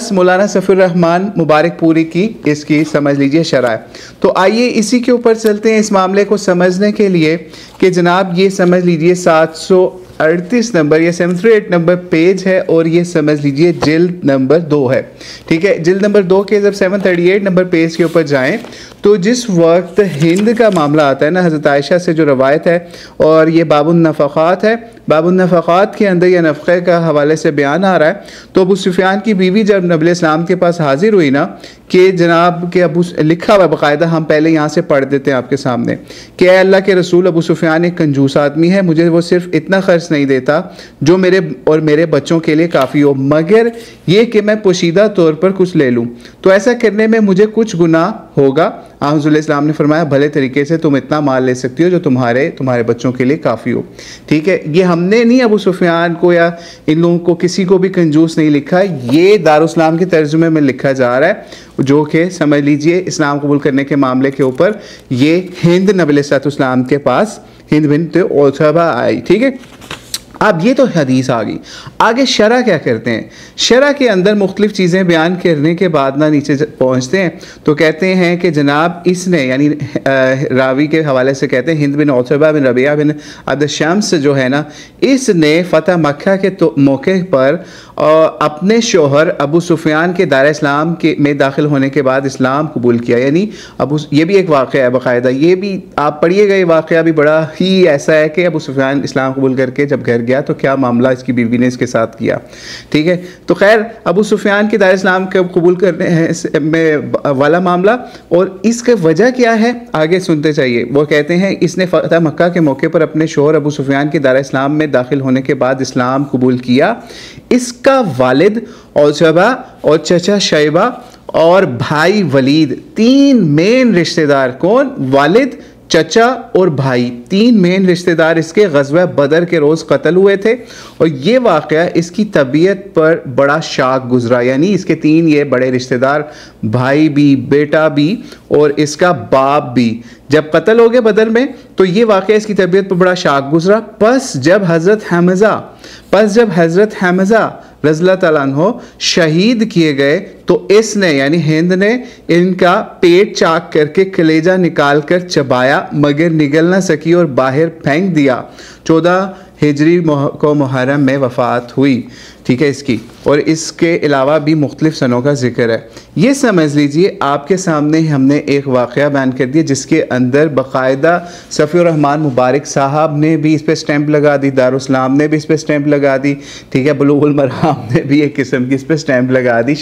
10 मौलाना सफ़ीउर रहमान मुबारकपुरी की इसकी समझ लीजिए शरह है। तो आइए इसी के ऊपर चलते हैं इस मामले को समझने के लिए कि जनाब ये समझ लीजिए 738 नंबर या 738 नंबर पेज है और ये समझ लीजिए जिल्द नंबर 2 है। ठीक है, जिल्द नंबर 2 के जब 738 नंबर पेज के ऊपर जाएं तो जिस वक्त हिंद का मामला आता है ना, हज़रत आयशा से जो रवायत है और ये बाबुन नफ़क़ात है, बाबुन नफ़क़ात के अंदर यह नफ़क़े का हवाले से बयान आ रहा है। तो अबू सुफियान की बीवी जब नबी इस्लाम के पास हाजिर हुई ना कि जनाब के अबू, लिखा हुआ बाकायदा, हम पहले यहाँ से पढ़ देते हैं आपके सामने कि अल्लाह के रसूल, अबू सुफियान एक कंजूस आदमी है, मुझे वो सिर्फ इतना खर्च नहीं देता जो मेरे और मेरे बच्चों के लिए काफ़ी हो, मगर ये कि मैं पोशीदा तौर पर कुछ ले लूँ तो ऐसा करने में मुझे कुछ गुनाह होगा। हुज़ूर इस्लाम ने फरमाया भले तरीके से तुम इतना माल ले सकती हो जो तुम्हारे बच्चों के लिए काफ़ी हो। ठीक है, ये हमने नहीं अबू सुफियान को या इन लोगों को किसी को भी कंजूस नहीं लिखा, ये दारुस्सलाम के तर्जुमे में लिखा जा रहा है जो कि समझ लीजिए इस्लाम कबूल करने के मामले के ऊपर ये हिंद नबी अलैहिस्सलाम के पास हिंद बिन्त उतबा आई। ठीक है, अब ये तो हदीस आ गई। आगे शरह क्या करते हैं, शरह के अंदर मुख्तलिफ चीज़ें बयान करने के बाद ना नीचे पहुँचते हैं तो कहते हैं कि जनाब इसने यानी रावी के हवाले से कहते हैं हिंद बिन उतबा बिन रबिया बिन अब्द शम्स जो है ना, इसने फ़तह मक्का के मौके पर अपने शोहर अबू सुफियान के दायरा इस्लाम के में दाखिल होने के बाद इस्लाम कबूल किया। यानी ये भी एक वाक़या है बाकायदा, ये भी आप पढ़िएगा, ये वाक़या भी बड़ा ही ऐसा है कि अबू सुफियान इस्लाम कबूल करके जब घर गया तो क्या मामला इसकी बीवी ने इसके साथ किया। ठीक है, तो खैर अबू सुफियान के दायरा इस्लाम के कबूल करने में वाला मामला और इसके वजह क्या है आगे सुनते चाहिए। वो कहते हैं इसने फ़तह मक्का के मौके पर अपने शोहर अबू सुफियान के दायरा इस्लाम में दाखिल होने के बाद इस्लाम कबूल किया। इसका वालिद उतबा और चचा शैबा और भाई वलीद, 3 मेन रिश्तेदार, कौन, वालिद, चचा और भाई, 3 मेन रिश्तेदार इसके ग़ज़वा बदर के रोज़ कत्ल हुए थे और ये वाक़या इसकी तबीयत पर बड़ा शाक गुजरा। यानी इसके 3 ये बड़े रिश्तेदार, भाई भी, बेटा भी और इसका बाप भी, जब कत्ल हो गए बदर में तो ये वाक़या इसकी तबीयत पर बड़ा शाक गुजरा। बस जब हज़रत हमज़ा रज़ियल्लाहु ताला अन्हु शहीद किए गए तो इसने यानी हिंद ने इनका पेट चाक करके कलेजा निकाल कर चबाया मगर निगल ना सकी और बाहर फेंक दिया। 14 हिजरी को मुहर्रम में वफ़ात हुई। ठीक है, इसकी और इसके अलावा भी मुख्तलिफ सनों का जिक्र है। ये समझ लीजिए आपके सामने हमने एक वाक़या बयान कर दिया जिसके अंदर बाकायदा सफ़ीउर रहमान मुबारक साहब ने भी इस पर स्टैंप लगा दी, दारुस्सलाम ने भी इस पर स्टैंप लगा दी। ठीक है, बुलूगुल मराम ने भी एक किस्म की इस पर स्टैंप लगा दी।